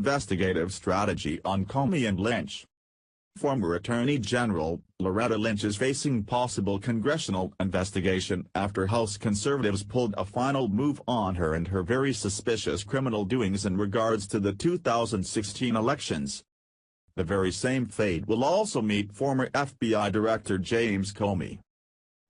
Investigative strategy on Comey and Lynch. Former Attorney General Loretta Lynch is facing possible congressional investigation after House conservatives pulled a final move on her and her very suspicious criminal doings in regards to the 2016 elections. The very same fate will also meet former FBI Director James Comey.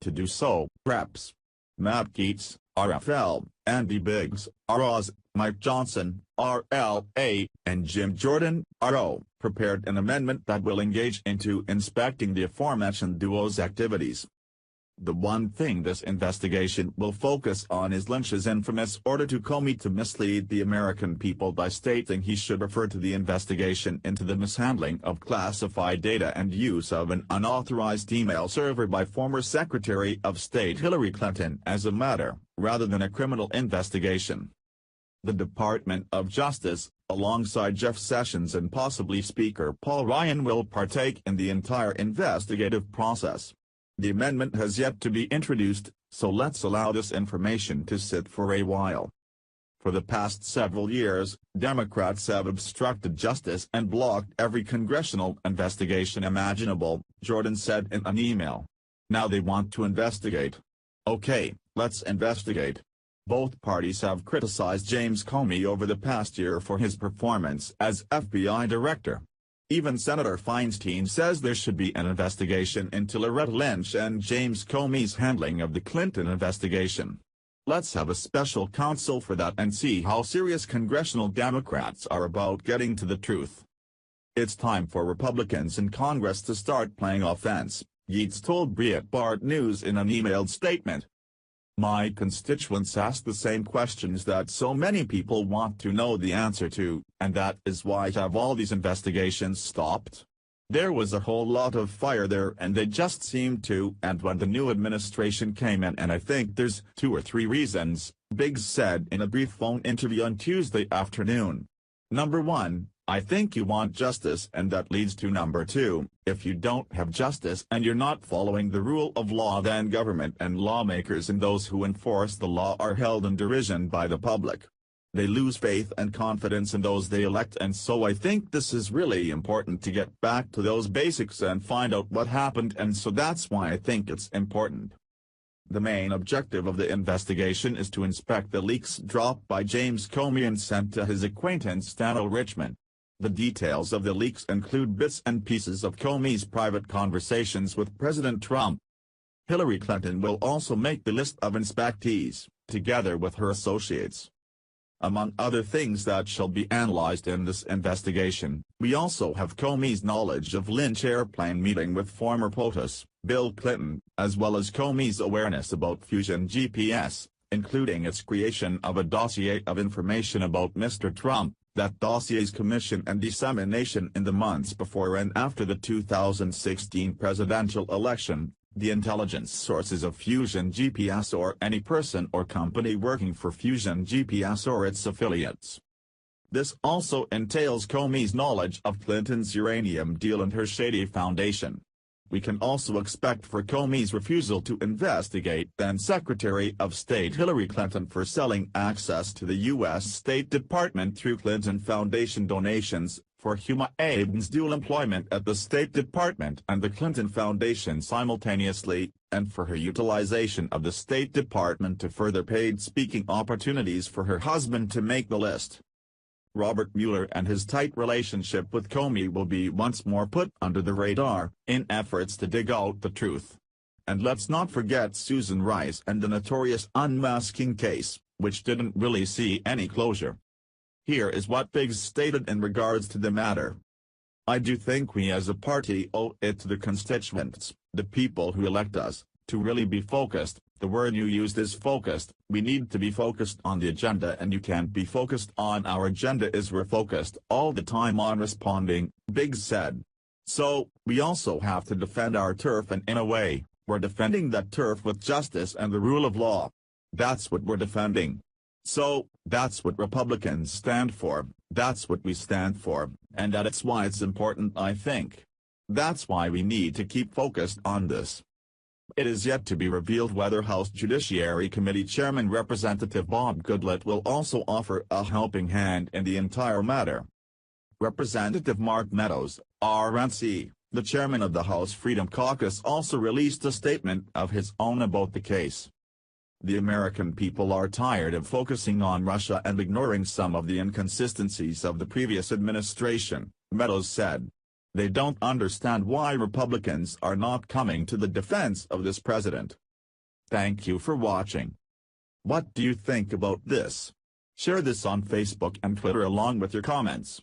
To do so, Reps. Matt Gaetz, RFL, Andy Biggs, ROS, Mike Johnson, RLA, and Jim Jordan, RO, prepared an amendment that will engage into inspecting the aforementioned duo's activities. The one thing this investigation will focus on is Lynch's infamous order to Comey to mislead the American people by stating he should refer to the investigation into the mishandling of classified data and use of an unauthorized email server by former Secretary of State Hillary Clinton as a matter, rather than a criminal investigation. The Department of Justice, alongside Jeff Sessions and possibly Speaker Paul Ryan, will partake in the entire investigative process. The amendment has yet to be introduced, so let's allow this information to sit for a while. For the past several years, Democrats have obstructed justice and blocked every congressional investigation imaginable, Jordan said in an email. Now they want to investigate. Okay, let's investigate. Both parties have criticized James Comey over the past year for his performance as FBI director. Even Senator Feinstein says there should be an investigation into Loretta Lynch and James Comey's handling of the Clinton investigation. Let's have a special counsel for that and see how serious congressional Democrats are about getting to the truth. It's time for Republicans in Congress to start playing offense, Gaetz told Breitbart News in an emailed statement. My constituents ask the same questions that so many people want to know the answer to, and that is why have all these investigations stopped? There was a whole lot of fire there and they just seemed to, and when the new administration came in, and I think there's 2 or 3 reasons, Biggs said in a brief phone interview on Tuesday afternoon. Number 1, I think you want justice, and that leads to number 2, if you don't have justice and you're not following the rule of law, then government and lawmakers and those who enforce the law are held in derision by the public. They lose faith and confidence in those they elect, and so I think this is really important to get back to those basics and find out what happened, and so that's why I think it's important. The main objective of the investigation is to inspect the leaks dropped by James Comey and sent to his acquaintance Stanley Richmond. The details of the leaks include bits and pieces of Comey's private conversations with President Trump. Hillary Clinton will also make the list of inspectees, together with her associates. Among other things that shall be analyzed in this investigation, we also have Comey's knowledge of Lynch airplane meeting with former POTUS, Bill Clinton, as well as Comey's awareness about Fusion GPS, including its creation of a dossier of information about Mr. Trump, that dossier's commission and dissemination in the months before and after the 2016 presidential election, the intelligence sources of Fusion GPS or any person or company working for Fusion GPS or its affiliates. This also entails Comey's knowledge of Clinton's uranium deal and her shady foundation. We can also expect for Comey's refusal to investigate then Secretary of State Hillary Clinton for selling access to the U.S. State Department through Clinton Foundation donations, for Huma Abedin's dual employment at the State Department and the Clinton Foundation simultaneously, and for her utilization of the State Department to further paid speaking opportunities for her husband, to make the list. Robert Mueller and his tight relationship with Comey will be once more put under the radar, in efforts to dig out the truth. And let's not forget Susan Rice and the notorious unmasking case, which didn't really see any closure. Here is what Biggs stated in regards to the matter. I do think we as a party owe it to the constituents, the people who elect us, to really be focused. The word you used is focused. We need to be focused on the agenda, and you can't be focused on our agenda is we're focused all the time on responding, Biggs said. So, we also have to defend our turf, and in a way, we're defending that turf with justice and the rule of law. That's what we're defending. So, that's what Republicans stand for, that's what we stand for, and that's why it's important, I think. That's why we need to keep focused on this. It is yet to be revealed whether House Judiciary Committee Chairman Representative Bob Goodlatte will also offer a helping hand in the entire matter. Representative Mark Meadows, RNC, the chairman of the House Freedom Caucus, also released a statement of his own about the case. "The American people are tired of focusing on Russia and ignoring some of the inconsistencies of the previous administration," Meadows said. "They don't understand why Republicans are not coming to the defense of this president." Thank you for watching. What do you think about this? Share this on Facebook and Twitter along with your comments.